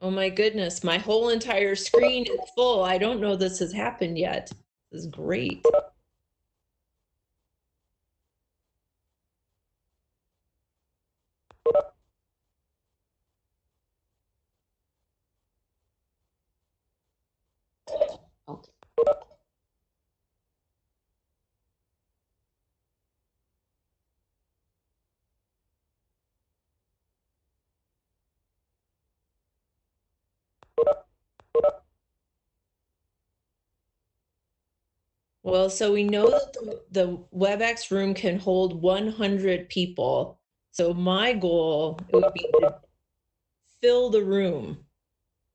Oh my goodness, my whole entire screen is full. I don't know this has happened yet. This is great. Okay. Well, so we know that the WebEx room can hold 100 people. So my goal it would be to fill the room.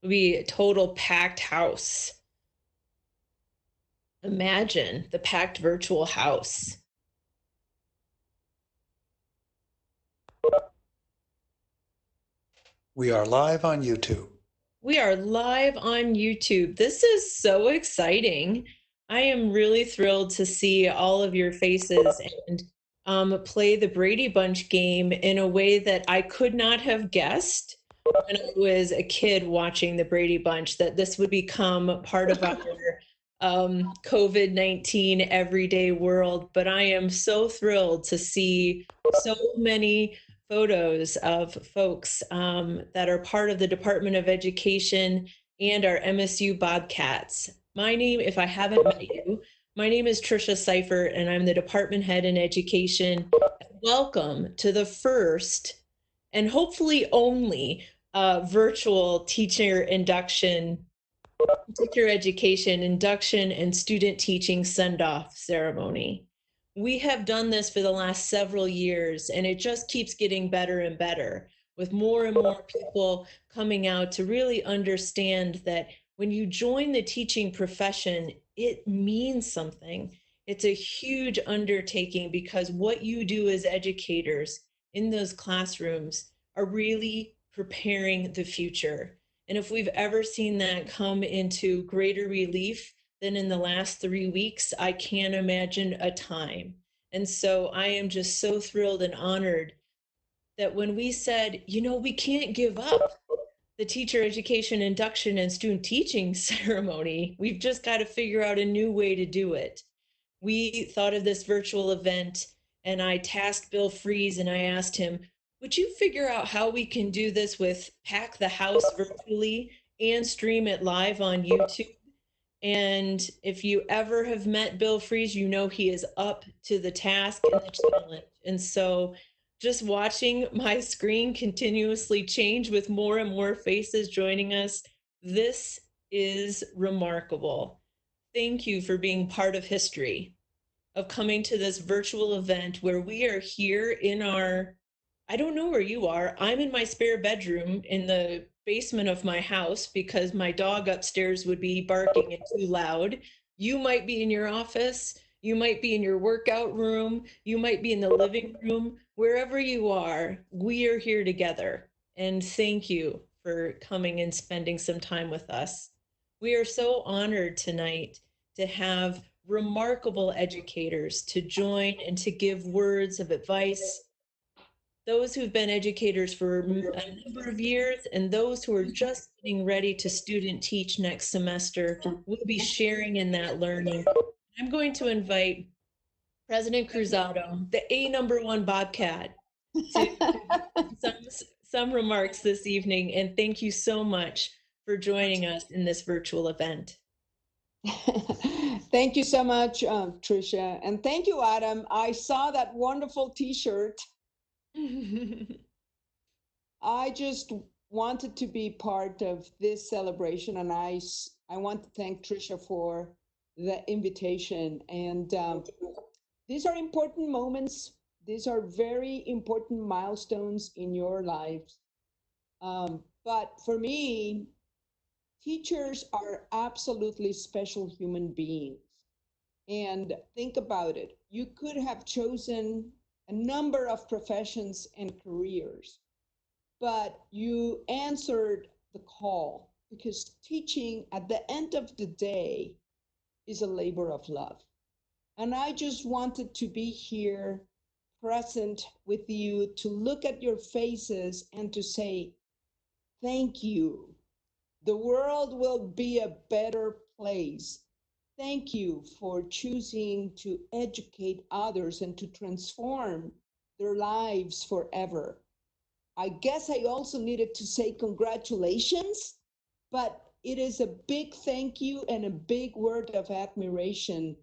It would be a total packed house. Imagine the packed virtual house. We are live on YouTube. We are live on YouTube. This is so exciting. I am really thrilled to see all of your faces and play the Brady Bunch game in a way that I could not have guessed when I was a kid watching the Brady Bunch, that this would become part of our COVID-19 everyday world. But I am so thrilled to see so many photos of folks that are part of the Department of Education and our MSU Bobcats. My name, if I haven't met you, my name is Trisha Seifert, and I'm the department head in education. Welcome to the first and hopefully only virtual teacher education induction and student teaching send-off ceremony. We have done this for the last several years, and it just keeps getting better and better, with more and more people coming out to really understand that when you join the teaching profession, it means something. It's a huge undertaking because what you do as educators in those classrooms are really preparing the future. And if we've ever seen that come into greater relief than in the last 3 weeks, I can't imagine a time. And so I am just so thrilled and honored that when we said, we can't give up the teacher education induction and student teaching ceremony, we've just got to figure out a new way to do it. We thought of this virtual event, and I tasked Bill Fries and I asked him, would you figure out how we can do this with pack the house virtually and stream it live on YouTube? And if you ever have met Bill Fries, you know he is up to the task and the challenge. And so just watching my screen continuously change with more and more faces joining us, this is remarkable. Thank you for being part of history, of coming to this virtual event where we are here in our, I don't know where you are. I'm in my spare bedroom in the basement of my house because my dog upstairs would be barking and too loud. You might be in your office. You might be in your workout room. You might be in the living room. Wherever you are, we are here together. And thank you for coming and spending some time with us. We are so honored tonight to have remarkable educators to join and to give words of advice, those who've been educators for a number of years and those who are just getting ready to student teach next semester will be sharing in that learning. I'm going to invite President Cruzado, the #1 Bobcat, to some remarks this evening, and thank you so much for joining us in this virtual event. Thank you so much, Trisha. And thank you, Adam. I saw that wonderful t-shirt. I just wanted to be part of this celebration, and I want to thank Trisha for the invitation. And these are important moments. These are very important milestones in your lives. But for me, teachers are absolutely special human beings. And think about it. You could have chosen a number of professions and careers, but you answered the call because teaching at the end of the day is a labor of love. And I just wanted to be here present with you to look at your faces and to say, thank you. the world will be a better place. Thank you for choosing to educate others and to transform their lives forever. I guess I also needed to say congratulations, but it is a big thank you and a big word of admiration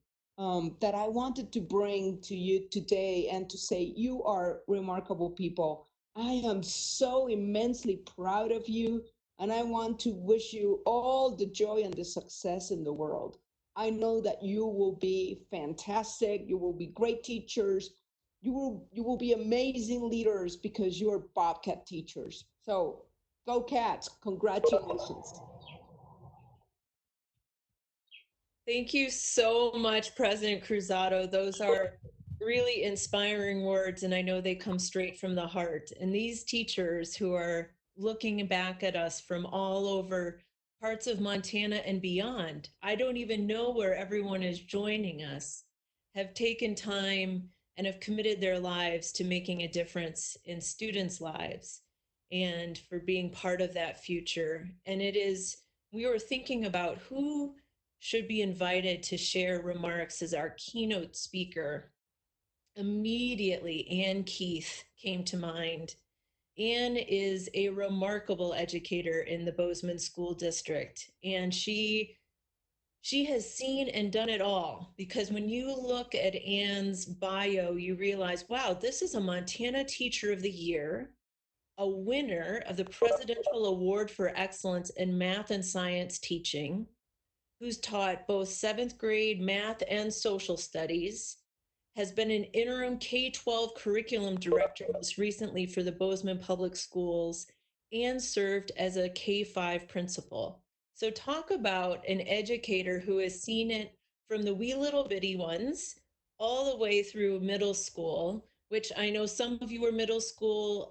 that I wanted to bring to you today and to say you are remarkable people. I am so immensely proud of you, and I want to wish you all the joy and the success in the world. I know that you will be fantastic, you will be great teachers, you will be amazing leaders because you're Bobcat teachers. So go Cats, congratulations. Thank you so much, President Cruzado. Those are really inspiring words, and I know they come straight from the heart. And these teachers who are looking back at us from all over parts of Montana and beyond, I don't even know where everyone is joining us, have taken time and have committed their lives to making a difference in students' lives and for being part of that future. And we were thinking about who should be invited to share remarks as our keynote speaker. Immediately, Ann Keith came to mind. Ann is a remarkable educator in the Bozeman School District, and she has seen and done it all, because when you look at Ann's bio, you realize, wow, this is a Montana Teacher of the Year, a winner of the Presidential Award for Excellence in Math and Science Teaching, who's taught both seventh grade math and social studies, has been an interim K-12 curriculum director most recently for the Bozeman Public Schools, and served as a K-5 principal. So talk about an educator who has seen it from the wee little bitty ones all the way through middle school, which I know some of you are middle school,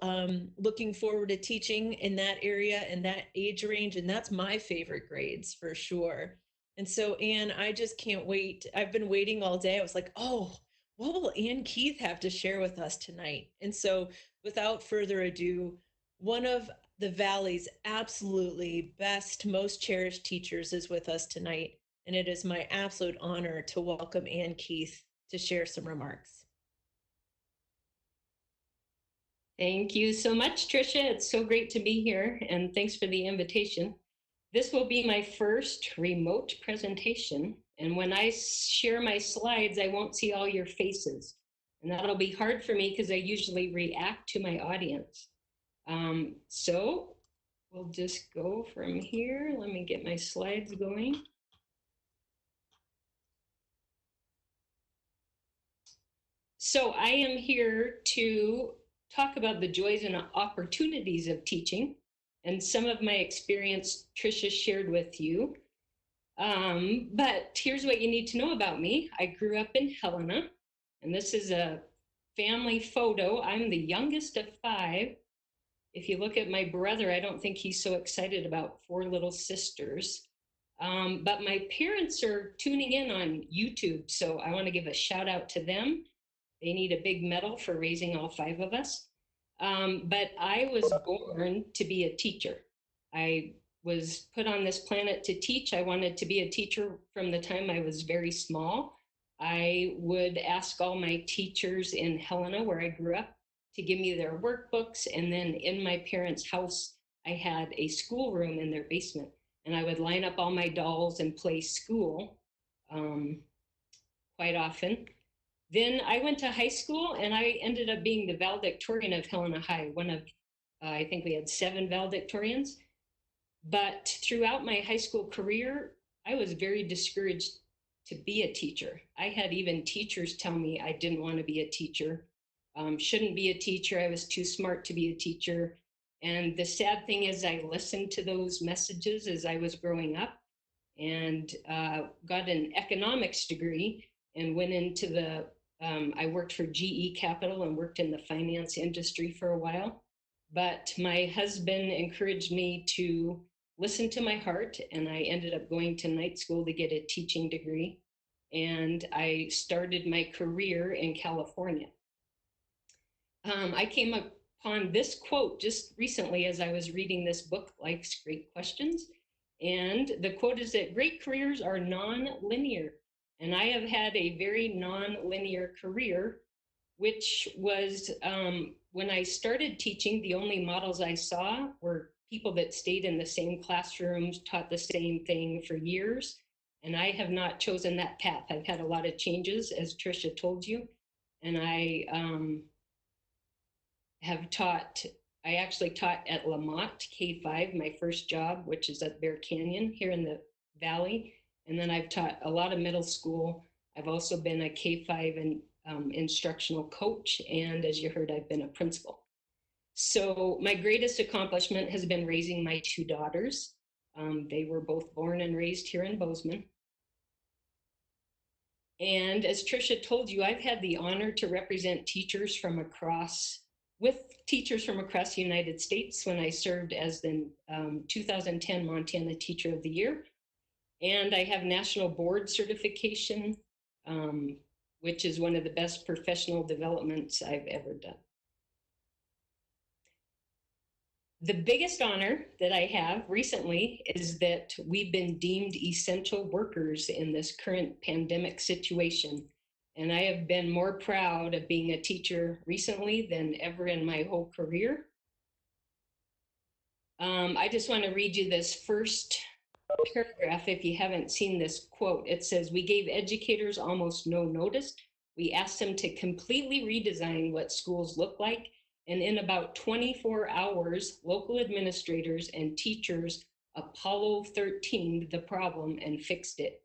looking forward to teaching in that area and that age range, and that's my favorite grades for sure. And so, Ann, I just can't wait. I've been waiting all day. I was like, oh, what will Ann Keith have to share with us tonight? And so, without further ado, one of the Valley's absolutely best, most cherished teachers is with us tonight. And it is my absolute honor to welcome Ann Keith to share some remarks. Thank you so much, Tricia. It's so great to be here, and thanks for the invitation. This will be my first remote presentation, and when I share my slides, I won't see all your faces. And that'll be hard for me because I usually react to my audience. So we'll just go from here. Let me get my slides going. So I am here to talk about the joys and opportunities of teaching and some of my experience Tricia shared with you. But here's what you need to know about me. I grew up in Helena, and this is a family photo. I'm the youngest of 5. If you look at my brother, I don't think he's so excited about 4 little sisters. But my parents are tuning in on YouTube, so I want to give a shout out to them. They need a big medal for raising all 5 of us. But I was born to be a teacher. I was put on this planet to teach. I wanted to be a teacher from the time I was very small. I would ask all my teachers in Helena, where I grew up, to give me their workbooks. And then in my parents' house, I had a schoolroom in their basement. And I would line up all my dolls and play school quite often. Then I went to high school, and I ended up being the valedictorian of Helena High, one of, I think we had 7 valedictorians. But throughout my high school career, I was very discouraged to be a teacher. I had even teachers tell me I didn't want to be a teacher, shouldn't be a teacher. I was too smart to be a teacher. And the sad thing is I listened to those messages as I was growing up, and got an economics degree and went into the I worked for GE Capital and worked in the finance industry for a while. But my husband encouraged me to listen to my heart, and I ended up going to night school to get a teaching degree. And I started my career in California. I came upon this quote just recently as I was reading this book, Life's Great Questions. And the quote is that great careers are non-linear. And I have had a very non-linear career, which was when I started teaching, the only models I saw were people that stayed in the same classrooms, taught the same thing for years. And I have not chosen that path. I've had a lot of changes, as Tricia told you. And I I actually taught at Lamont K-5, my first job, which is at Bear Canyon here in the Valley. And then I've taught a lot of middle school. I've also been a K-5 and instructional coach. And as you heard, I've been a principal. So my greatest accomplishment has been raising my two daughters. They were both born and raised here in Bozeman. And as Tricia told you, I've had the honor to represent teachers from across the United States when I served as the 2010 Montana Teacher of the Year. And I have national board certification, which is one of the best professional developments I've ever done. The biggest honor that I have recently is that we've been deemed essential workers in this current pandemic situation. And I have been more proud of being a teacher recently than ever in my whole career. I just want to read you this first paragraph if you haven't seen this quote. It says, "We gave educators almost no notice. We asked them to completely redesign what schools look like. And in about 24 hours, local administrators and teachers Apollo 13'd the problem and fixed it.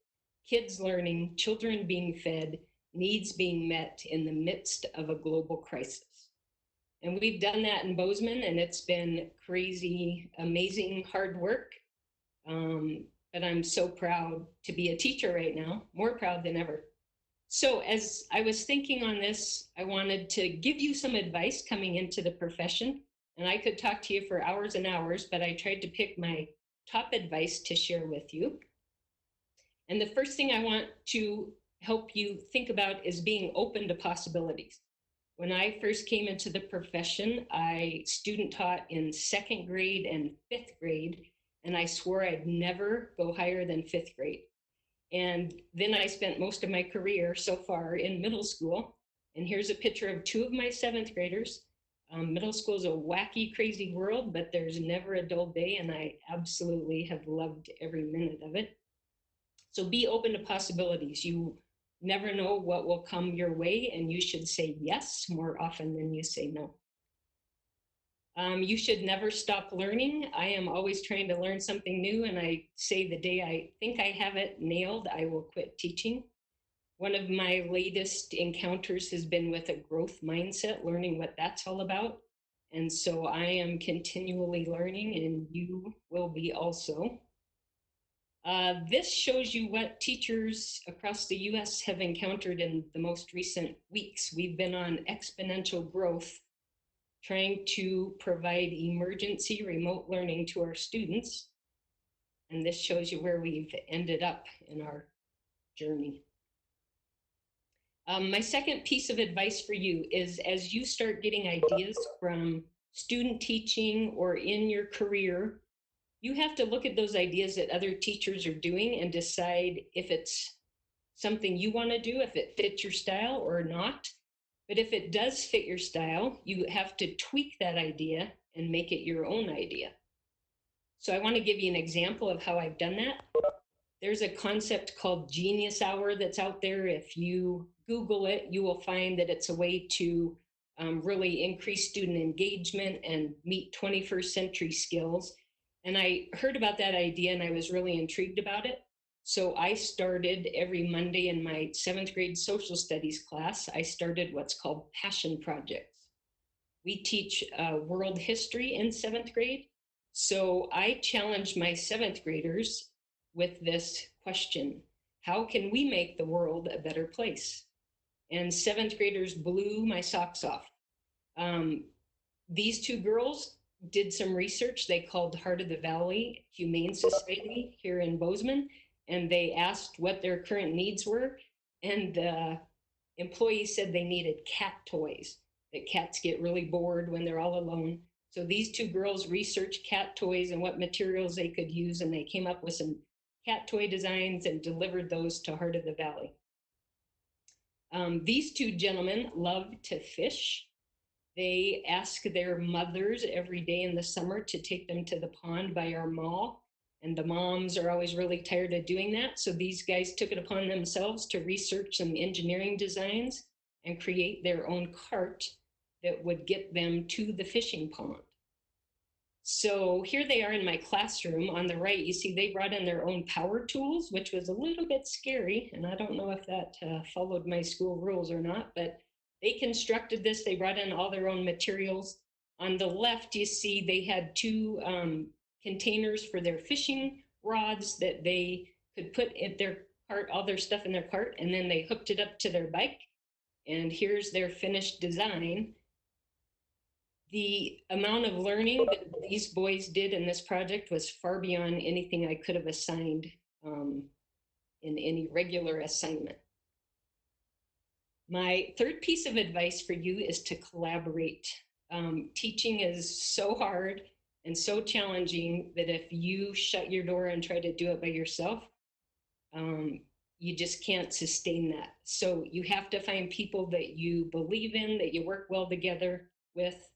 Kids learning, children being fed, needs being met in the midst of a global crisis." And we've done that in Bozeman, and it's been crazy, amazing, hard work. But I'm so proud to be a teacher right now, more proud than ever. So as I was thinking on this, I wanted to give you some advice coming into the profession. And I could talk to you for hours and hours, but I tried to pick my top advice to share with you. And the first thing I want to help you think about is being open to possibilities. When I first came into the profession, I student taught in 2nd grade and 5th grade, and I swore I'd never go higher than 5th grade. And then I spent most of my career so far in middle school. And here's a picture of 2 of my 7th graders. Middle school is a wacky, crazy world, but there's never a dull day, and I absolutely have loved every minute of it. So be open to possibilities. You never know what will come your way, and you should say yes more often than you say no. You should never stop learning. I am always trying to learn something new, and I say the day I think I have it nailed, I will quit teaching. One of my latest encounters has been with a growth mindset, learning what that's all about. And so I am continually learning, and you will be also. This shows you what teachers across the US have encountered in the most recent weeks. We've been on exponential growth, trying to provide emergency remote learning to our students. And this shows you where we've ended up in our journey. My second piece of advice for you is, as you start getting ideas from student teaching or in your career, you have to look at those ideas that other teachers are doing and decide if it's something you want to do, if it fits your style or not. But if it does fit your style, you have to tweak that idea and make it your own idea. So I want to give you an example of how I've done that. There's a concept called Genius Hour that's out there. If you Google it, you will find that it's a way to really increase student engagement and meet 21st century skills. And I heard about that idea and I was really intrigued about it. So I started every Monday in my 7th grade social studies class, I started what's called passion projects. We teach world history in 7th grade. So I challenged my 7th graders with this question: how can we make the world a better place? And 7th graders blew my socks off. These 2 girls did some research. They called Heart of the Valley Humane Society here in Bozeman, and they asked what their current needs were. And the employees said they needed cat toys, that cats get really bored when they're all alone. So these two girls researched cat toys and what materials they could use, and they came up with some cat toy designs and delivered those to Heart of the Valley. These two gentlemen love to fish. They ask their mothers every day in the summer to take them to the pond by our mall. And the moms are always really tired of doing that. So these guys took it upon themselves to research some engineering designs and create their own cart that would get them to the fishing pond. So here they are in my classroom. On the right, you see they brought in their own power tools, which was a little bit scary. And I don't know if that followed my school rules or not, but they constructed this. They brought in all their own materials. On the left, you see they had two containers for their fishing rods that they could put in their cart, all their stuff in their cart, and then they hooked it up to their bike. And here's their finished design. The amount of learning that these boys did in this project was far beyond anything I could have assigned in any regular assignment. My third piece of advice for you is to collaborate. Teaching is so hard and so challenging that if you shut your door and try to do it by yourself, you just can't sustain that. So you have to find people that you believe in, that you work well together with,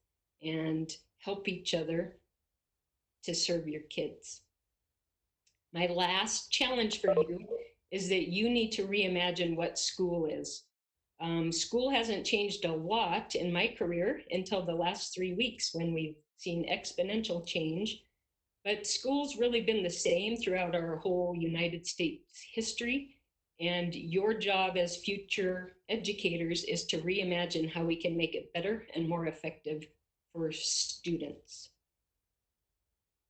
and help each other to serve your kids. My last challenge for you is that you need to reimagine what school is. School hasn't changed a lot in my career until the last 3 weeks when we've seen exponential change, but school's really been the same throughout our whole United States history. And your job as future educators is to reimagine how we can make it better and more effective for students.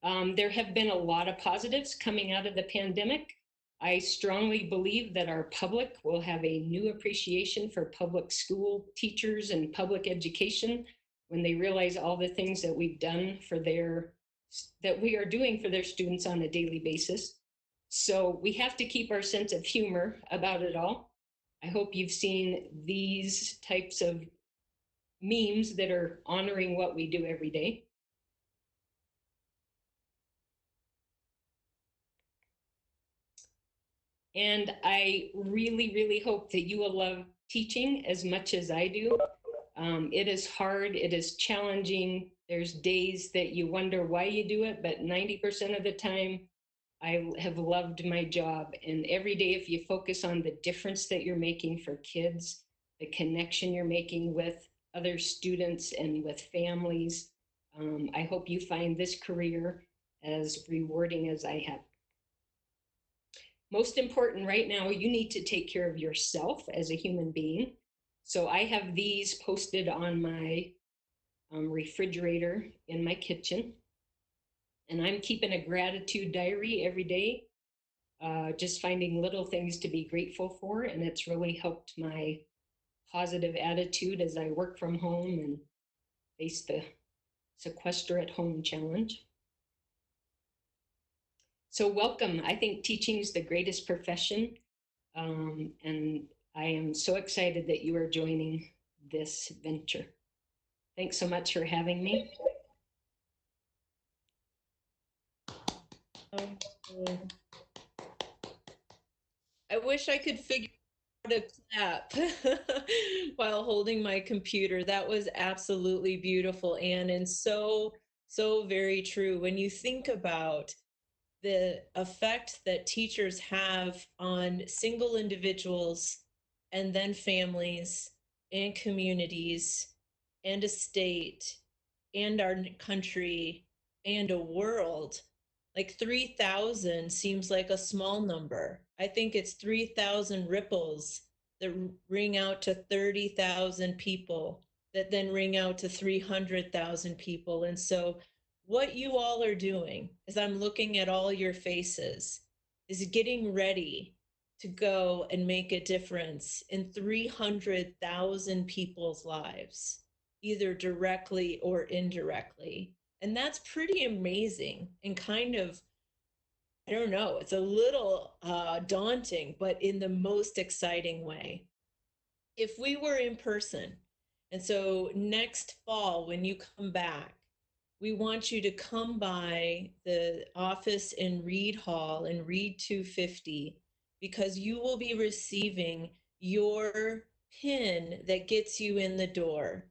There have been a lot of positives coming out of the pandemic. I strongly believe that our public will have a new appreciation for public school teachers and public education when they realize all the things that we've done for that we are doing for their students on a daily basis. So we have to keep our sense of humor about it all. I hope you've seen these types of memes that are honoring what we do every day. And I really, really hope that you will love teaching as much as I do. It is hard, it is challenging. There's days that you wonder why you do it, but 90% of the time, I have loved my job. And every day, if you focus on the difference that you're making for kids, the connection you're making with other students and with families, I hope you find this career as rewarding as I have. Most important right now, you need to take care of yourself as a human being. So I have these posted on my refrigerator in my kitchen. And I'm keeping a gratitude diary every day, just finding little things to be grateful for. And it's really helped my positive attitude as I work from home and face the sequester at home challenge. So welcome. I think teaching is the greatest profession. And I am so excited that you are joining this venture. Thanks so much for having me. I wish I could figure out how to clap while holding my computer. That was absolutely beautiful, Anne, and so very true. When you think about the effect that teachers have on single individuals and then families and communities and a state and our country and a world, like 3,000 seems like a small number. I think it's 3,000 ripples that ring out to 30,000 people that then ring out to 300,000 people. And so what you all are doing, as I'm looking at all your faces, is getting ready to go and make a difference in 300,000 people's lives, either directly or indirectly. And that's pretty amazing and kind of, I don't know, it's a little daunting, but in the most exciting way. If we were in person, and so next fall when you come back, we want you to come by the office in Reed Hall in Reed 250 because you will be receiving your pin that gets you in the door.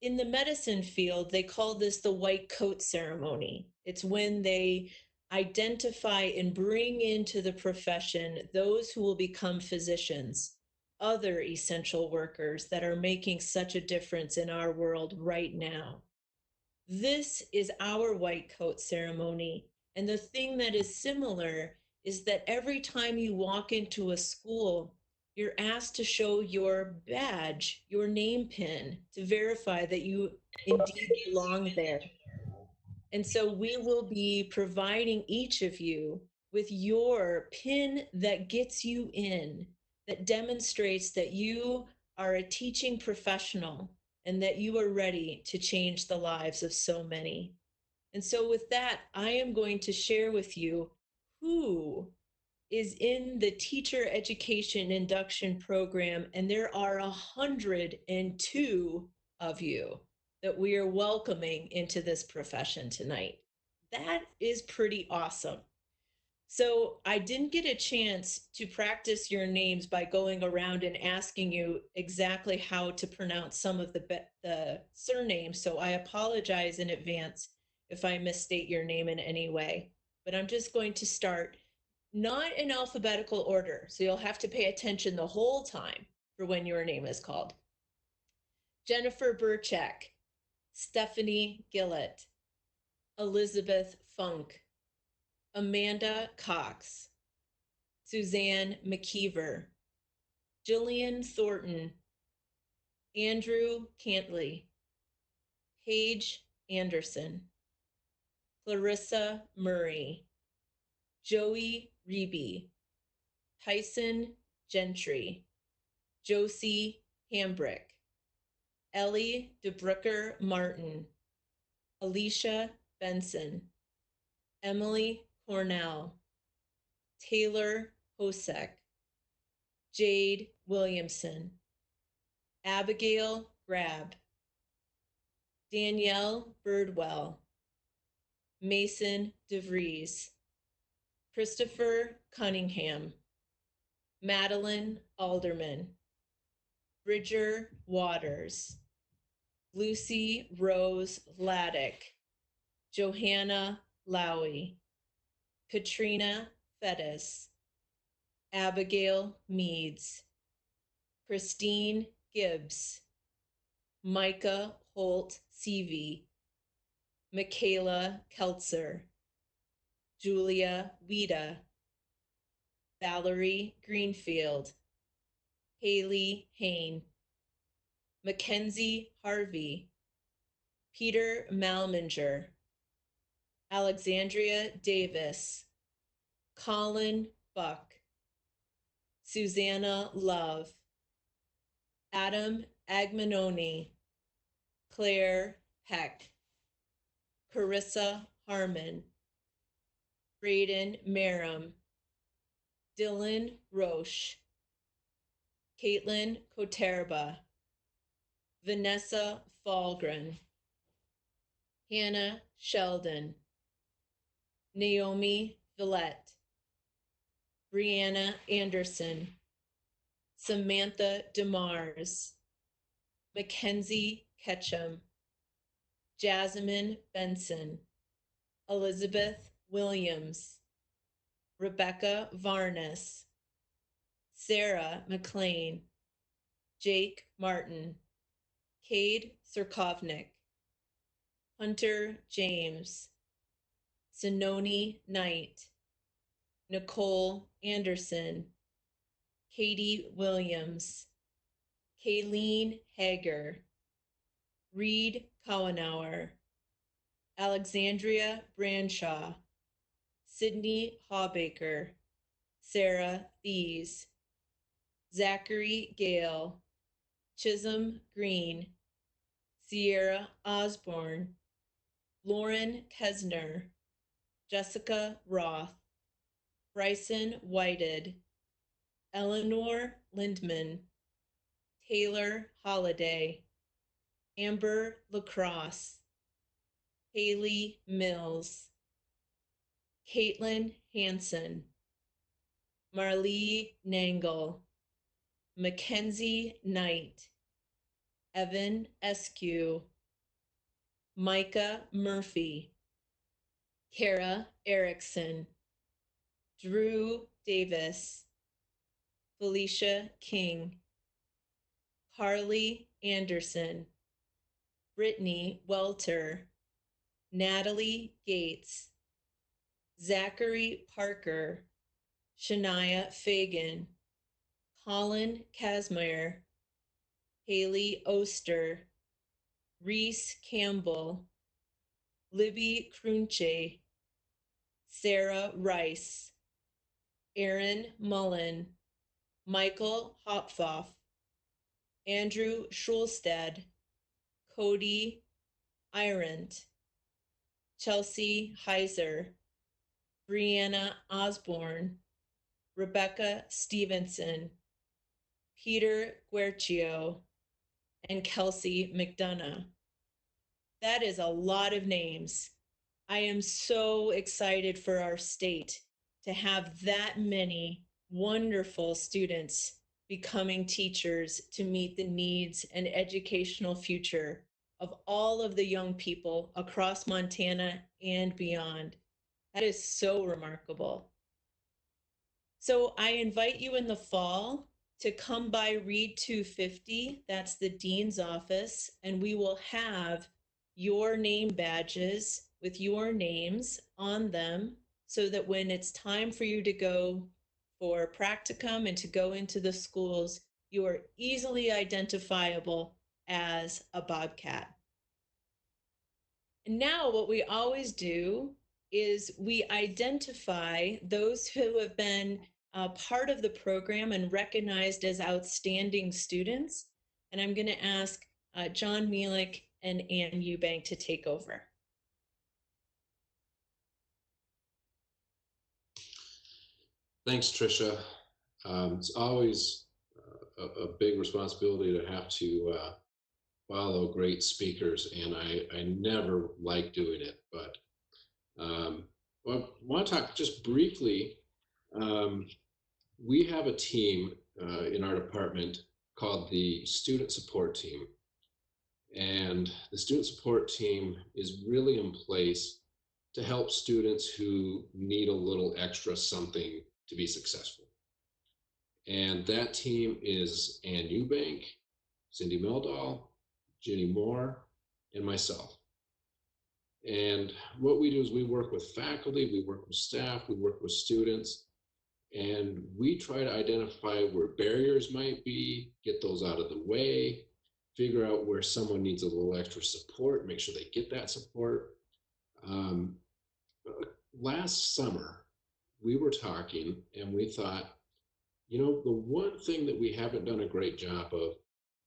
In the medicine field, they call this the white coat ceremony. It's when they identify and bring into the profession those who will become physicians, other essential workers that are making such a difference in our world right now. This is our white coat ceremony. And the thing that is similar is that every time you walk into a school, you're asked to show your badge, your name pin, to verify that you indeed belong there. And so we will be providing each of you with your pin that gets you in, that demonstrates that you are a teaching professional and that you are ready to change the lives of so many. And so with that, I am going to share with you who is in the teacher education induction program, and there are 102 of you that we are welcoming into this profession tonight. That is pretty awesome. So I didn't get a chance to practice your names by going around and asking you exactly how to pronounce some of the surnames. So I apologize in advance if I misstate your name in any way. But I'm just going to start not in alphabetical order. So you'll have to pay attention the whole time for when your name is called. Jennifer Burchak, Stephanie Gillett, Elizabeth Funk, Amanda Cox, Suzanne McKeever, Jillian Thornton, Andrew Cantley, Paige Anderson, Clarissa Murray, Joey Reeby, Tyson Gentry, Josie Hambrick, Ellie DeBrucker Martin, Alicia Benson, Emily Cornell, Taylor Hosek, Jade Williamson, Abigail Grab, Danielle Birdwell, Mason DeVries, Christopher Cunningham, Madeline Alderman, Bridger Waters, Lucy Rose Laddick, Johanna Lowy, Katrina Fettis, Abigail Meads, Christine Gibbs, Micah Holt Seavey, Michaela Keltzer, Julia Wida, Valerie Greenfield, Haley Hain, Mackenzie Harvey, Peter Malminger, Alexandria Davis, Colin Buck, Susanna Love, Adam Agmanoni, Claire Heck, Carissa Harmon, Braden Merrim, Dylan Roche, Caitlin Koterba, Vanessa Falgren, Hannah Sheldon, Naomi Villette, Brianna Anderson, Samantha DeMars, Mackenzie Ketchum, Jasmine Benson, Elizabeth Williams, Rebecca Varnes, Sarah McLean, Jake Martin, Cade Sirkovnik, Hunter James, Sinoni Knight, Nicole Anderson, Katie Williams, Kayleen Hager, Reed Cowanauer, Alexandria Branshaw, Sydney Hawbaker, Sarah Thies, Zachary Gale, Chisholm Green, Sierra Osborne, Lauren Kesner, Jessica Roth, Bryson Whited, Eleanor Lindman, Taylor Holliday, Amber Lacrosse, Haley Mills, Caitlin Hansen, Marlee Nangle, Mackenzie Knight, Evan Eskew, Micah Murphy, Kara Erickson, Drew Davis, Felicia King, Carly Anderson, Brittany Welter, Natalie Gates, Zachary Parker, Shania Fagan, Colin Kazmaier, Haley Oster, Reese Campbell, Libby Krunche, Sarah Rice, Aaron Mullen, Michael Hopfoff, Andrew Schulstad, Cody Irant, Chelsea Heiser, Brianna Osborne, Rebecca Stevenson, Peter Guercio, and Kelsey McDonough. That is a lot of names. I am so excited for our state to have that many wonderful students becoming teachers to meet the needs and educational future of all of the young people across Montana and beyond. That is so remarkable. So I invite you in the fall to come by Read 250. That's the dean's office, and we will have your name badges with your names on them so that when it's time for you to go for practicum and to go into the schools, you are easily identifiable as a Bobcat. And now what we always do is we identify those who have been part of the program and recognized as outstanding students. And I'm going to ask John Mielek and Ann Eubank to take over. Thanks, Tricia. It's always a big responsibility to have to follow great speakers, and I never like doing it, but I want to talk just briefly. We have a team in our department called the Student Support Team, and the Student Support Team is really in place to help students who need a little extra something to be successful. And that team is Ann Eubank, Cindy Meldahl, Ginny Moore, and myself. And what we do is we work with faculty, we work with staff, we work with students, and we try to identify where barriers might be, get those out of the way, figure out where someone needs a little extra support, make sure they get that support. Last summer, we were talking and we thought, you know, the one thing that we haven't done a great job of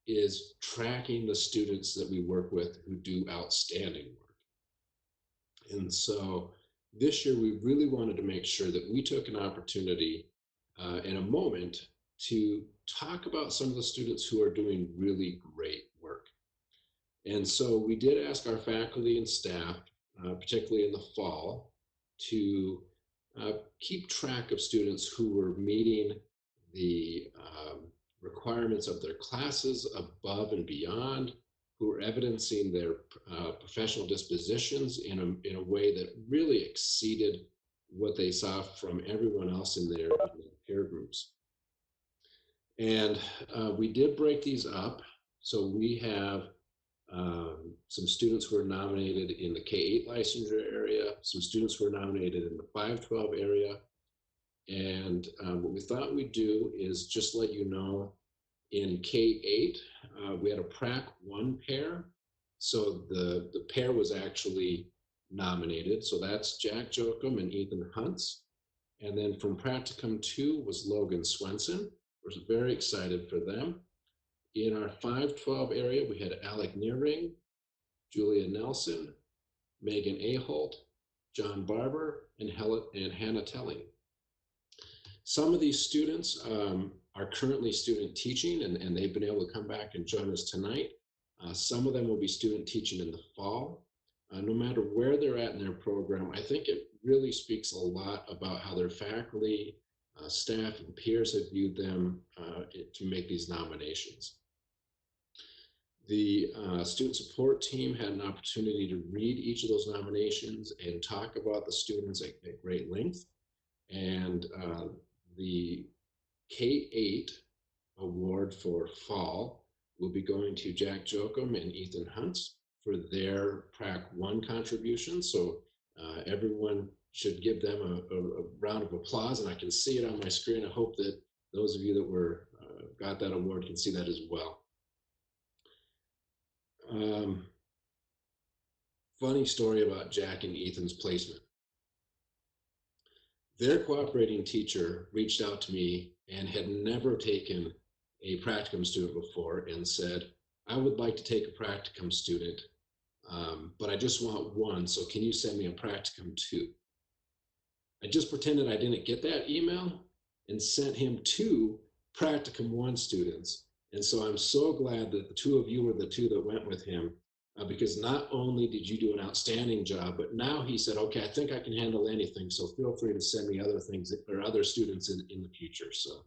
is tracking the students that we work with who do outstanding work. And so this year, we really wanted to make sure that we took an opportunity in a moment to talk about some of the students who are doing really great work. And so we did ask our faculty and staff, particularly in the fall, to keep track of students who were meeting the requirements of their classes above and beyond, who were evidencing their professional dispositions in a way that really exceeded what they saw from everyone else in their peer groups. And we did break these up. So we have some students who are nominated in the K-8 licensure area, some students who are nominated in the 512 area. And what we thought we'd do is just let you know, in K-8, we had a Prac 1 pair. So the pair was actually nominated. So that's Jack Jochum and Ethan Huntz. And then from Practicum 2 was Logan Swenson. We're very excited for them. In our 512 area, we had Alec Nearing, Julia Nelson, Megan Aholt, John Barber, and Hannah Telling. Some of these students are currently student teaching, and they've been able to come back and join us tonight. Some of them will be student teaching in the fall. no matter where they're at in their program, I think it really speaks a lot about how their faculty, staff, and peers have viewed them to make these nominations. The student support team had an opportunity to read each of those nominations and talk about the students at great length. And the K-8 award for fall will be going to Jack Jokum and Ethan Huntz for their Prac 1 contribution. So everyone should give them a round of applause, and I can see it on my screen. I hope that those of you that were got that award can see that as well. Funny story about Jack and Ethan's placement. Their cooperating teacher reached out to me and had never taken a practicum student before and said, I would like to take a practicum student, but I just want one, so can you send me a practicum 2? I just pretended I didn't get that email and sent him 2 practicum 1 students. And so I'm so glad that the 2 of you were the 2 that went with him, because not only did you do an outstanding job, but now he said, okay, I think I can handle anything, so feel free to send me other things or other students in the future. So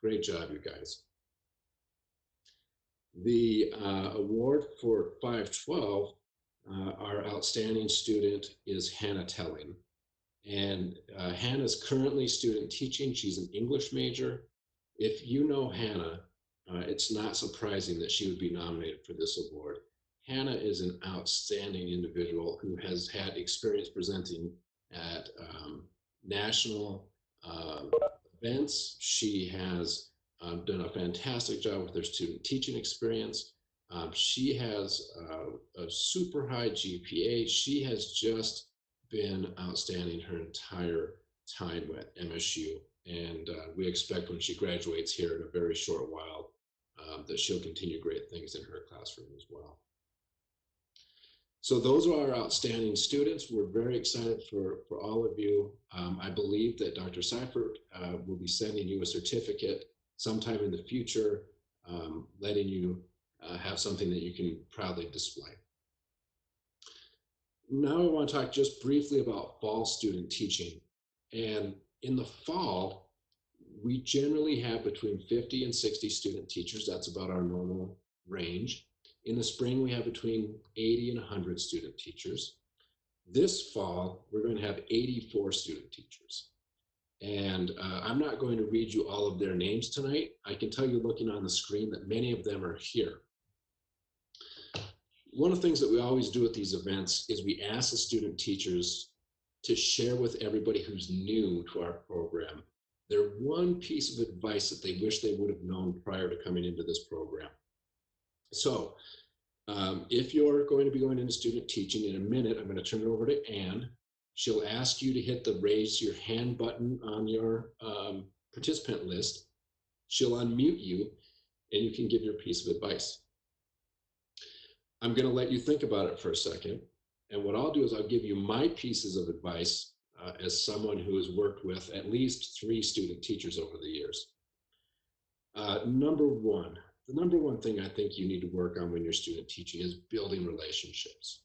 great job, you guys. The award for 512, our outstanding student is Hannah Telling. And Hannah's currently student teaching. She's an English major. If you know Hannah, it's not surprising that she would be nominated for this award. Hannah is an outstanding individual who has had experience presenting at national events. She has done a fantastic job with her student teaching experience. She has a super high GPA. She has just been outstanding her entire time at MSU. And we expect when she graduates here in a very short while that she'll continue great things in her classroom as well. So those are our outstanding students. We're very excited for all of you. I believe that Dr. Seifert will be sending you a certificate sometime in the future, letting you have something that you can proudly display. Now I want to talk just briefly about fall student teaching. And in the fall, we generally have between 50 and 60 student teachers. That's about our normal range. In the spring, we have between 80 and 100 student teachers. This fall, we're going to have 84 student teachers. And I'm not going to read you all of their names tonight. I can tell you looking on the screen that many of them are here. One of the things that we always do at these events is we ask the student teachers to share with everybody who's new to our program their one piece of advice that they wish they would have known prior to coming into this program. So if you're going to be going into student teaching in a minute, I'm going to turn it over to Anne. She'll ask you to hit the raise your hand button on your participant list. She'll unmute you and you can give your piece of advice. I'm going to let you think about it for a second. And what I'll do is I'll give you my pieces of advice as someone who has worked with at least 3 student teachers over the years. Number one, the number one thing I think you need to work on when you're student teaching is building relationships.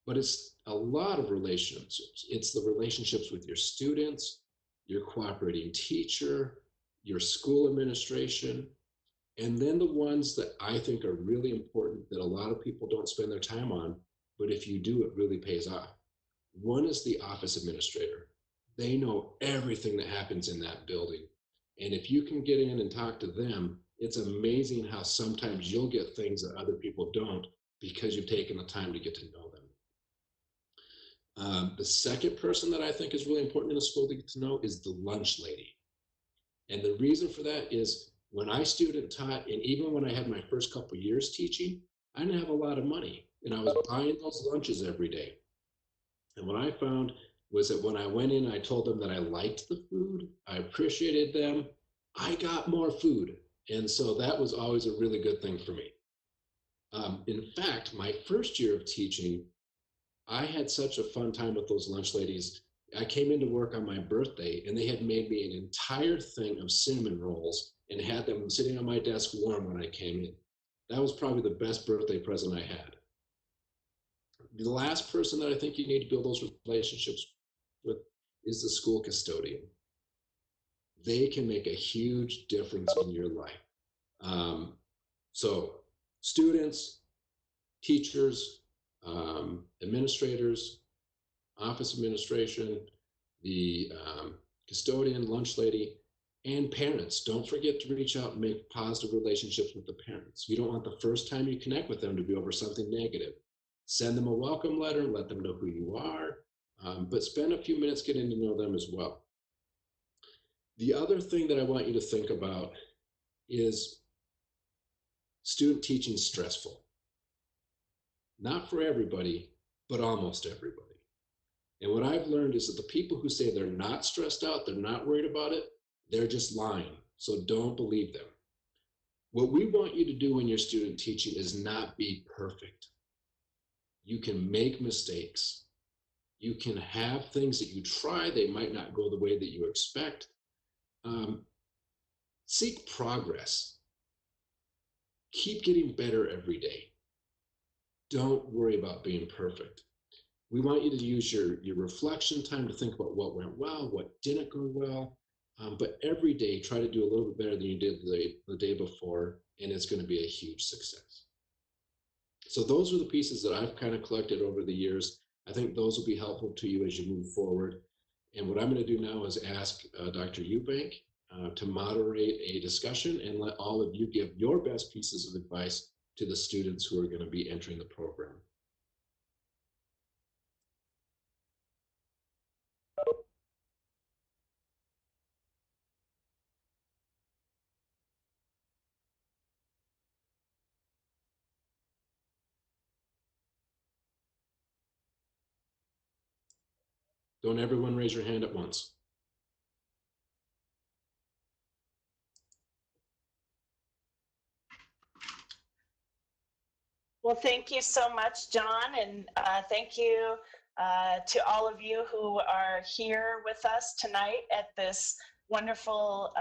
But it's a lot of relationships. It's the relationships with your students, your cooperating teacher, your school administration, and then the ones that I think are really important that a lot of people don't spend their time on, but if you do, it really pays off. One is the office administrator. They know everything that happens in that building. And if you can get in and talk to them, it's amazing how sometimes you'll get things that other people don't because you've taken the time to get to know them. The second person that I think is really important in a school to get to know is the lunch lady. And the reason for that is when I student taught, and even when I had my first couple of years teaching, I didn't have a lot of money. And I was buying those lunches every day. And what I found was that when I went in, I told them that I liked the food, I appreciated them, I got more food. And so that was always a really good thing for me. In fact, my first year of teaching, I had such a fun time with those lunch ladies. I came into work on my birthday and they had made me an entire thing of cinnamon rolls and had them sitting on my desk warm when I came in. That was probably the best birthday present I had. the last person that I think you need to build those relationships with is the school custodian. They can make a huge difference in your life. So students, teachers, administrators, office administration, the custodian, lunch lady, and parents. Don't forget to reach out and make positive relationships with the parents. You don't want the first time you connect with them to be over something negative. Send them a welcome letter, let them know who you are, but spend a few minutes getting to know them as well. The other thing that I want you to think about is student teaching stressful. Not for everybody, but almost everybody. And what I've learned is that the people who say they're not stressed out, they're not worried about it, they're just lying. So don't believe them. What we want you to do in your student teaching is not be perfect. You can make mistakes. You can have things that you try, they might not go the way that you expect. Seek progress. Keep getting better every day. Don't worry about being perfect. We want you to use your reflection time to think about what went well, what didn't go well. But every day, try to do a little bit better than you did the day before, and it's going to be a huge success. So those are the pieces that I've kind of collected over the years. I think those will be helpful to you as you move forward. And what I'm going to do now is ask Dr. Eubank to moderate a discussion and let all of you give your best pieces of advice to the students who are going to be entering the program. Don't everyone raise your hand at once. Well, thank you so much, John, and thank you to all of you who are here with us tonight at this wonderful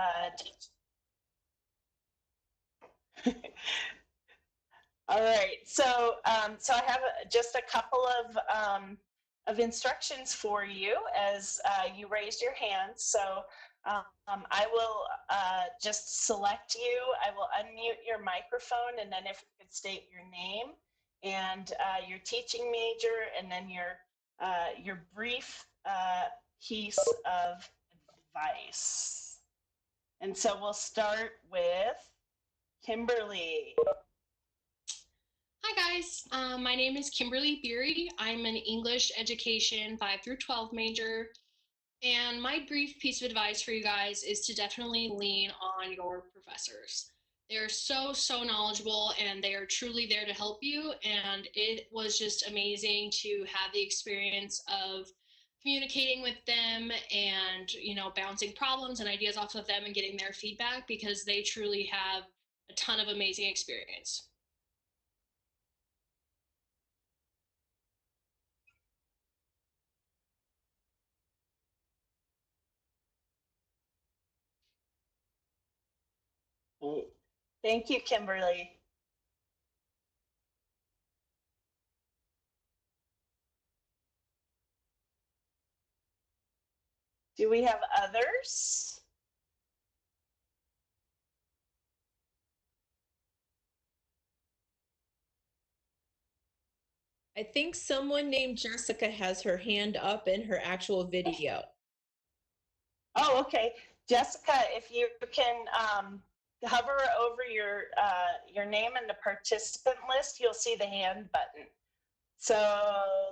All right, so I have just a couple of instructions for you as you raised your hand. So I will just select you. I will unmute your microphone, and then if you could state your name and your teaching major, and then your brief piece of advice. And so we'll start with Kimberly. Hi guys, my name is Kimberly Beery. I'm an English education 5 through 12 major, and my brief piece of advice for you guys is to definitely lean on your professors. They're so knowledgeable, and they are truly there to help you, and it was just amazing to have the experience of communicating with them and, you know, bouncing problems and ideas off of them and getting their feedback, because they truly have a ton of amazing experience. Thank you, Kimberly. Do we have others? I think someone named Jessica has her hand up in her actual video. Oh, okay. Jessica, if you can hover over your name in the participant list, you'll see the hand button. So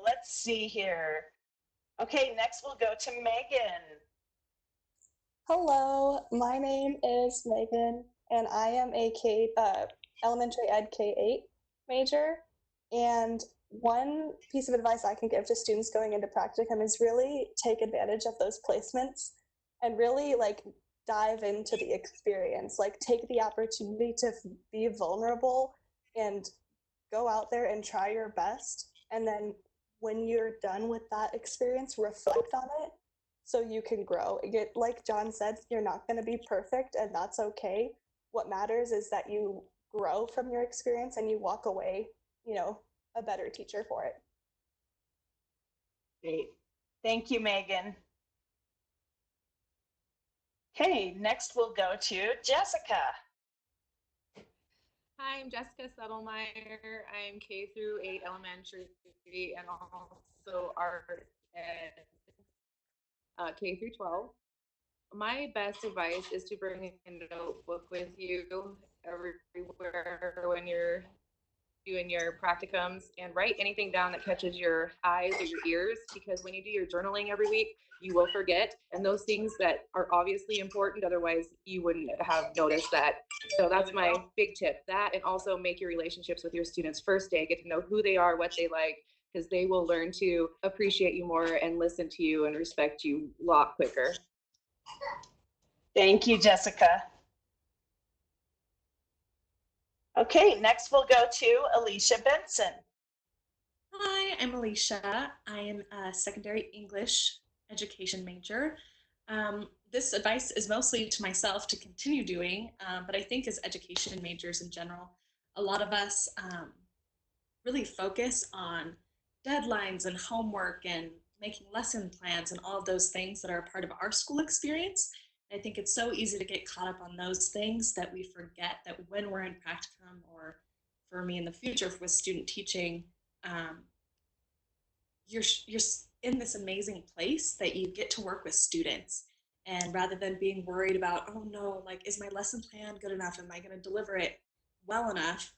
let's see here. Okay, next we'll go to Megan. Hello, my name is Megan, and I am a elementary ed K-8 major. And one piece of advice I can give to students going into practicum is really take advantage of those placements and really like dive into the experience. Like take the opportunity to be vulnerable and go out there and try your best. And then when you're done with that experience, reflect on it so you can grow. Like John said, you're not going to be perfect, and that's okay. What matters is that you grow from your experience and you walk away, you know, a better teacher for it. Great. Thank you, Megan. Okay, next we'll go to Jessica. Hi, I'm Jessica Settlemyer. I'm K through 8 elementary and also art at K through 12. My best advice is to bring a notebook with you everywhere when you're doing your practicums and write anything down that catches your eyes or your ears, because when you do your journaling every week, you will forget. And those things that are obviously important, otherwise you wouldn't have noticed that. So that's my big tip. That, and also make your relationships with your students first day, get to know who they are, what they like, because they will learn to appreciate you more and listen to you and respect you a lot quicker. Thank you, Jessica. Okay, next we'll go to Alicia Benson. Hi, I'm Alicia. I am a secondary English education major. This advice is mostly to myself to continue doing, but I think as education majors in general, a lot of us really focus on deadlines and homework and making lesson plans and all of those things that are a part of our school experience. I think it's so easy to get caught up on those things that we forget that when we're in practicum, or for me in the future with student teaching, um, you're in this amazing place that you get to work with students, and rather than being worried about, oh no, like, is my lesson plan good enough, am I going to deliver it well enough,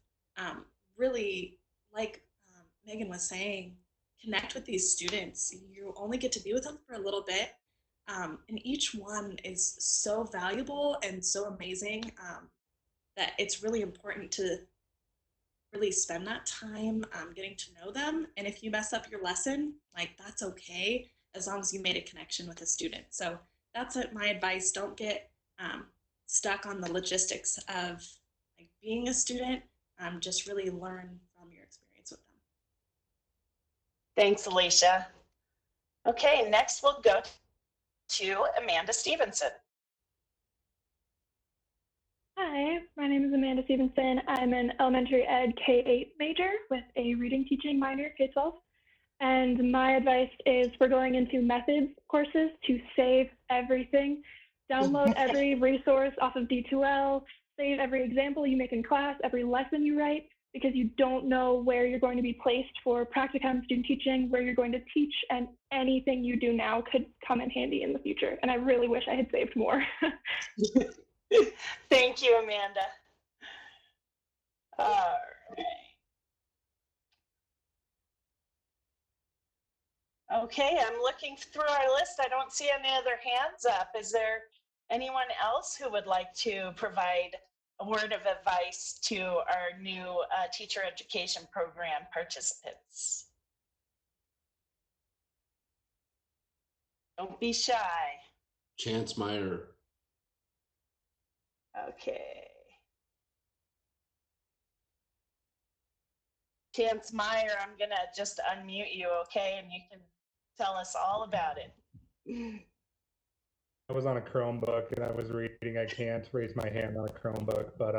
really, like Megan was saying, connect with these students. You only get to be with them for a little bit, and each one is so valuable and so amazing, that it's really important to really spend that time getting to know them. And if you mess up your lesson, like, that's okay, as long as you made a connection with a student. So that's my advice. Don't get stuck on the logistics of like being a student. Just really learn from your experience with them. Thanks, Alicia. Okay, next we'll go to Amanda Stevenson. Hi, my name is Amanda Stevenson. I'm an elementary ed K-8 major with a reading teaching minor, K-12. And my advice is for going into methods courses to save everything. Download every resource off of D2L, save every example you make in class, every lesson you write, because you don't know where you're going to be placed for practicum, student teaching, where you're going to teach, and anything you do now could come in handy in the future. And I really wish I had saved more. Thank you, Amanda. All right. Okay, I'm looking through our list. I don't see any other hands up. Is there anyone else who would like to provide a word of advice to our new teacher education program participants? Don't be shy. Chance Meyer. Okay. Chance Meyer, I'm gonna just unmute you, okay? And you can tell us all about it. I was on a Chromebook and I was reading. I can't raise my hand on a Chromebook, but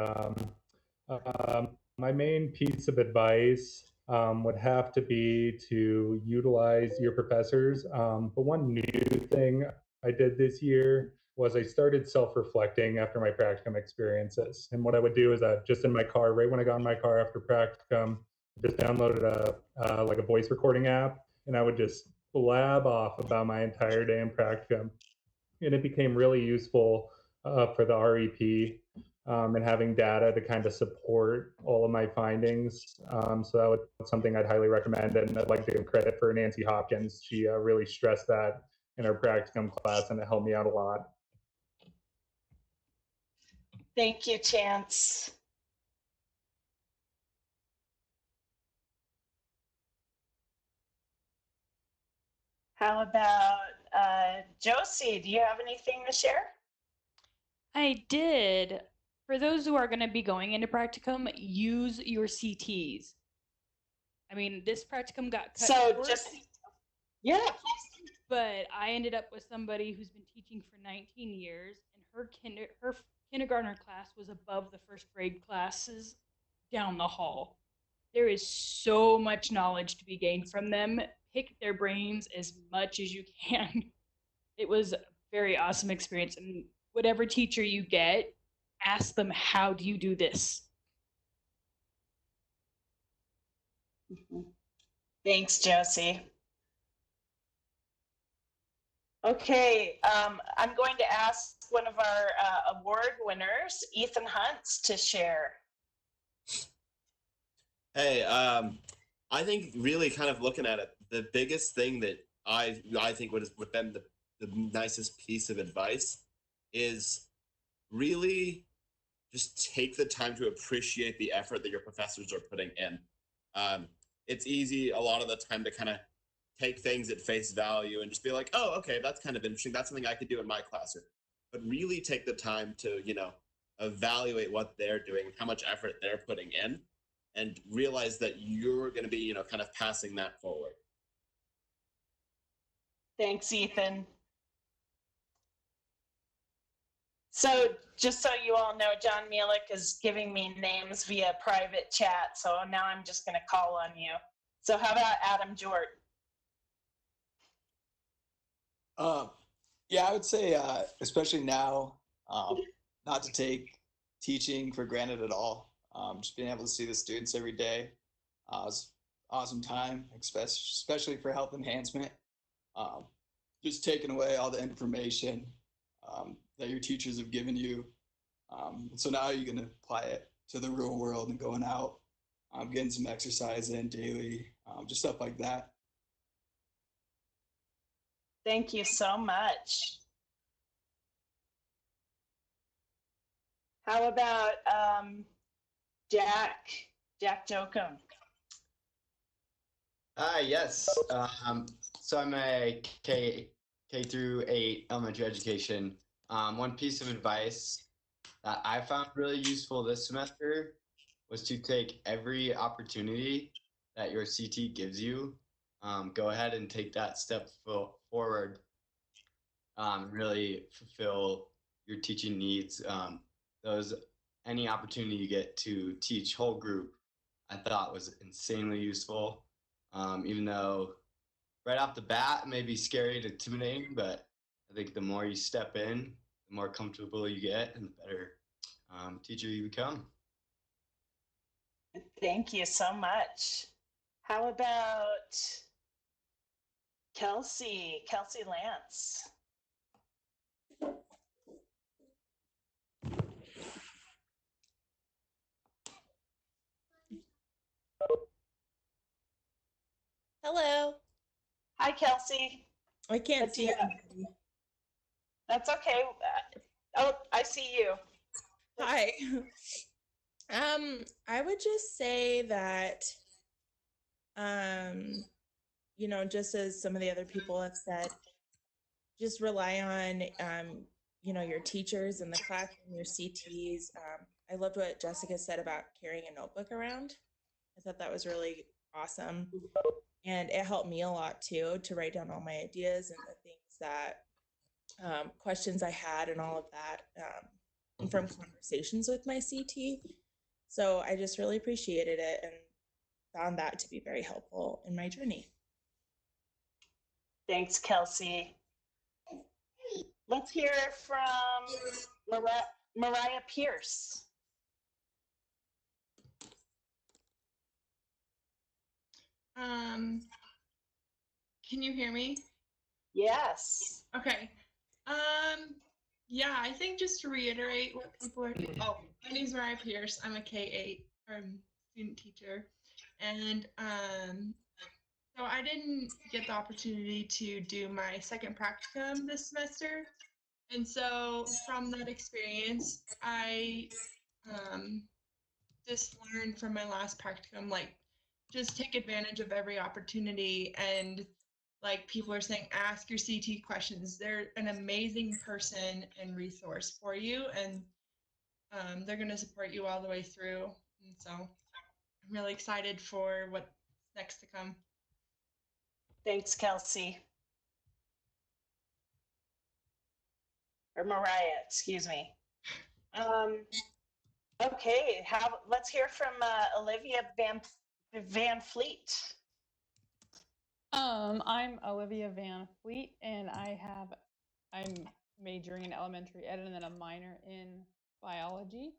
my main piece of advice would have to be to utilize your professors. But one new thing I did this year was I started self-reflecting after my practicum experiences. And what I would do is just in my car, right when I got in my car after practicum, just downloaded like a voice recording app, and I would just blab off about my entire day in practicum. And it became really useful for the REP, and having data to kind of support all of my findings. So that was something I'd highly recommend. And I'd like to give credit for Nancy Hopkins. She really stressed that in her practicum class, and it helped me out a lot. Thank you, Chance. How about Josie? Do you have anything to share? I did. For those who are going to be going into practicum, use your CTs. I mean, this practicum got cut short, yeah. But I ended up with somebody who's been teaching for 19 years, and her kindergartner class was above the first grade classes down the hall. There is so much knowledge to be gained from them. pick their brains as much as you can. It was a very awesome experience. And whatever teacher you get, ask them, how do you do this? Thanks, Josie. Okay, I'm going to ask one of our award winners, Ethan Hunts, to share. Hey, I think really kind of looking at it, the biggest thing that I think would have been the nicest piece of advice is really just take the time to appreciate the effort that your professors are putting in. It's easy a lot of the time to kind of take things at face value and just be like, oh, okay, that's kind of interesting. That's something I could do in my classroom. But really take the time to, evaluate what they're doing, how much effort they're putting in, and realize that you're going to be, kind of passing that forward. Thanks, Ethan. So just so you all know, John Mielek is giving me names via private chat. So now I'm just going to call on you. So how about Adam Jordan? Yeah, I would say, especially now, not to take teaching for granted at all. Just being able to see the students every day was awesome time, especially for health enhancement. Just taking away all the information that your teachers have given you. So now you're going to apply it to the real world and going out, getting some exercise in daily, just stuff like that. Thank you so much. How about Jack Jokum? Yes. So I'm a K through 8 elementary education. One piece of advice that I found really useful this semester was to take every opportunity that your CT gives you. Go ahead and take that step forward. Really fulfill your teaching needs. Any opportunity you get to teach whole group, I thought was insanely useful. Even though right off the bat it may be scary and intimidating, but I think the more you step in, the more comfortable you get and the better teacher you become. Thank you so much. How about Kelsey Lance? Hello. Hi, Kelsey. I can't see you. That's okay. Oh, I see you. Hi. I would just say that, just as some of the other people have said, just rely on, your teachers in the classroom, your CTs. I loved what Jessica said about carrying a notebook around. I thought that was really awesome. And it helped me a lot too, to write down all my ideas and the things that, questions I had and all of that, from conversations with my CT. So I just really appreciated it and found that to be very helpful in my journey. Thanks, Kelsey. Let's hear from Mariah Pierce. Can you hear me? Yes. Okay. Yeah, I think just to reiterate what people are. Oh, my name's Mariah Pierce. I'm a K-8 student teacher, and so I didn't get the opportunity to do my second practicum this semester, and so from that experience, I just learned from my last practicum, like, just take advantage of every opportunity. And like people are saying, ask your CT questions. They're an amazing person and resource for you, and they're going to support you all the way through. And so I'm really excited for what's next to come. Thanks, Kelsey. Or Mariah, excuse me. Okay, let's hear from Olivia Van Fleet. I'm Olivia Van Fleet, and I'm majoring in elementary ed and then a minor in biology.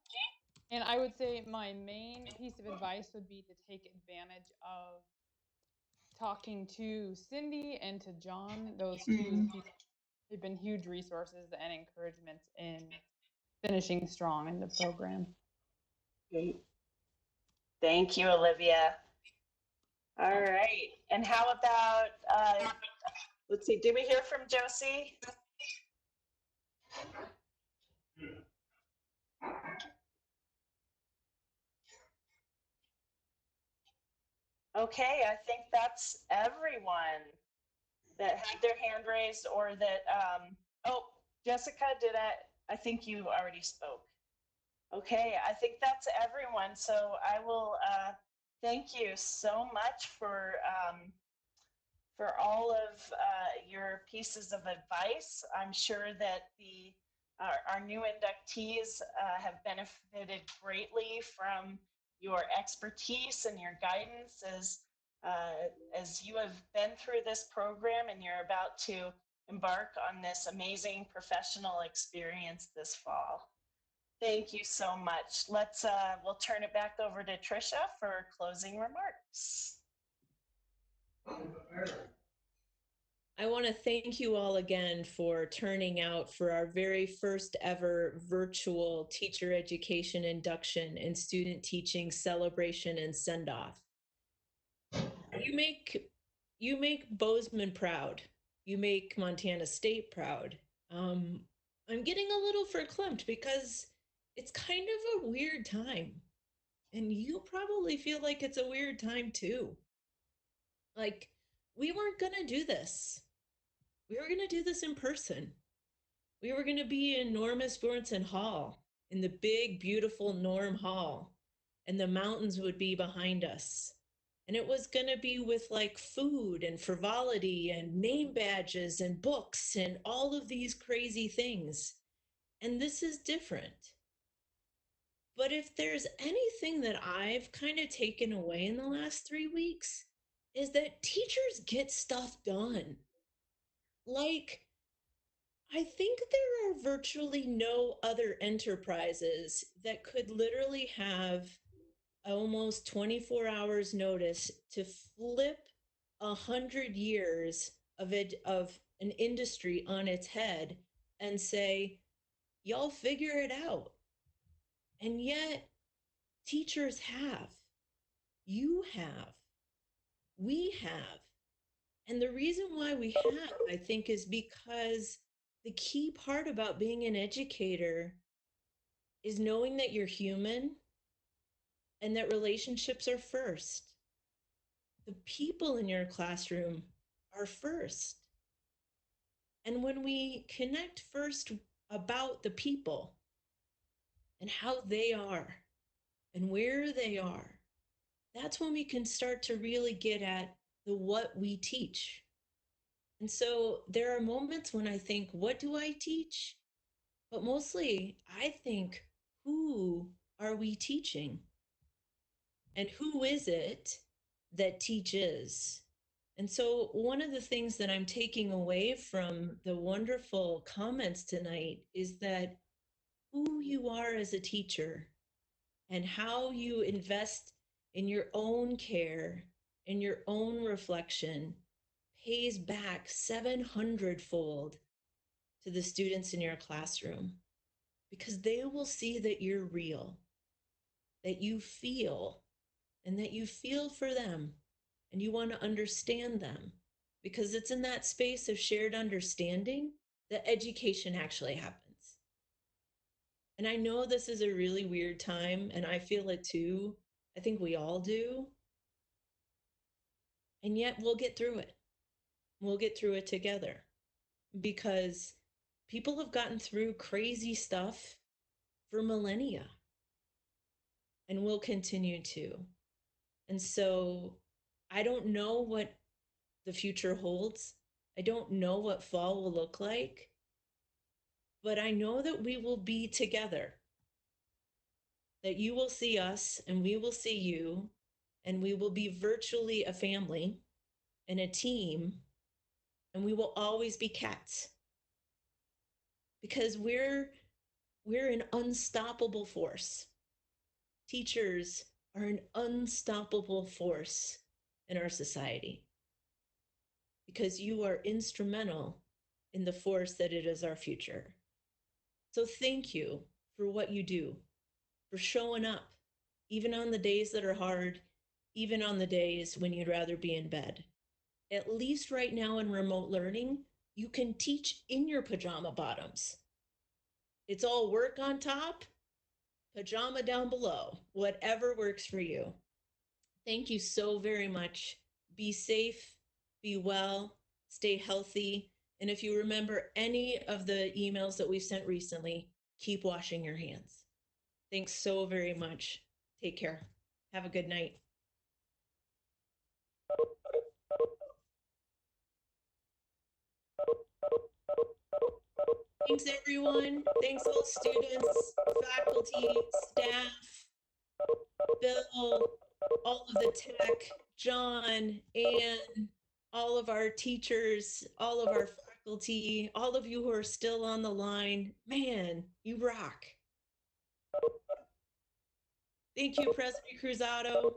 And I would say my main piece of advice would be to take advantage of talking to Cindy and to John. Those two people, they've been huge resources and encouragements in finishing strong in the program. Great. Thank you, Olivia. All right. And how about, let's see, did we hear from Josie? Okay, I think that's everyone that had their hand raised or that, oh, Jessica, I think you already spoke. Okay, I think that's everyone. So I will thank you so much for all of your pieces of advice. I'm sure that our new inductees have benefited greatly from your expertise and your guidance as you have been through this program and you're about to embark on this amazing professional experience this fall. Thank you so much. We'll turn it back over to Tricia for closing remarks. I want to thank you all again for turning out for our very first ever virtual teacher education induction and student teaching celebration and send-off. You make Bozeman proud. You make Montana State proud. I'm getting a little verklempt because it's kind of a weird time. And you probably feel like it's a weird time too. Like, we weren't going to do this. We were going to do this in person. We were going to be in Norm Asbjornsen Hall, in the big, beautiful Norm Hall, and the mountains would be behind us. And it was going to be with like food and frivolity and name badges and books and all of these crazy things. And this is different. But if there's anything that I've kind of taken away in the last 3 weeks, is that teachers get stuff done. Like, I think there are virtually no other enterprises that could literally have almost 24 hours notice to flip 100 years of an industry on its head and say, y'all figure it out. And yet teachers have, you have, we have. And the reason why we have, I think, is because the key part about being an educator is knowing that you're human and that relationships are first. The people in your classroom are first. And when we connect first about the people and how they are and where they are, that's when we can start to really get at the what we teach. And so there are moments when I think, what do I teach? But mostly I think, who are we teaching? And who is it that teaches? And so one of the things that I'm taking away from the wonderful comments tonight is that who you are as a teacher and how you invest in your own care, in your own reflection, pays back 700-fold to the students in your classroom, because they will see that you're real, that you feel, and that you feel for them, and you want to understand them, because it's in that space of shared understanding that education actually happens. And I know this is a really weird time, and I feel it too. I think we all do. And yet we'll get through it. We'll get through it together, because people have gotten through crazy stuff for millennia and will continue to. And so I don't know what the future holds. I don't know what fall will look like, but I know that we will be together, that you will see us and we will see you, and we will be virtually a family. and a team, and we will always be cats because we're an unstoppable force. Teachers are an unstoppable force in our society because you are instrumental in the force that it is our future. So thank you for what you do, for showing up, even on the days that are hard, even on the days when you'd rather be in bed. At least right now in remote learning, you can teach in your pajama bottoms. It's all work on top, pajama down below, whatever works for you. Thank you so very much. Be safe, be well, stay healthy. And if you remember any of the emails that we've sent recently, keep washing your hands. Thanks so very much. Take care. Have a good night. Thanks, everyone. Thanks, all students, faculty, staff, Bill, all of the tech, John, Anne, all of our teachers, all of our faculty, all of you who are still on the line. Man, you rock. Thank you, President Cruzado.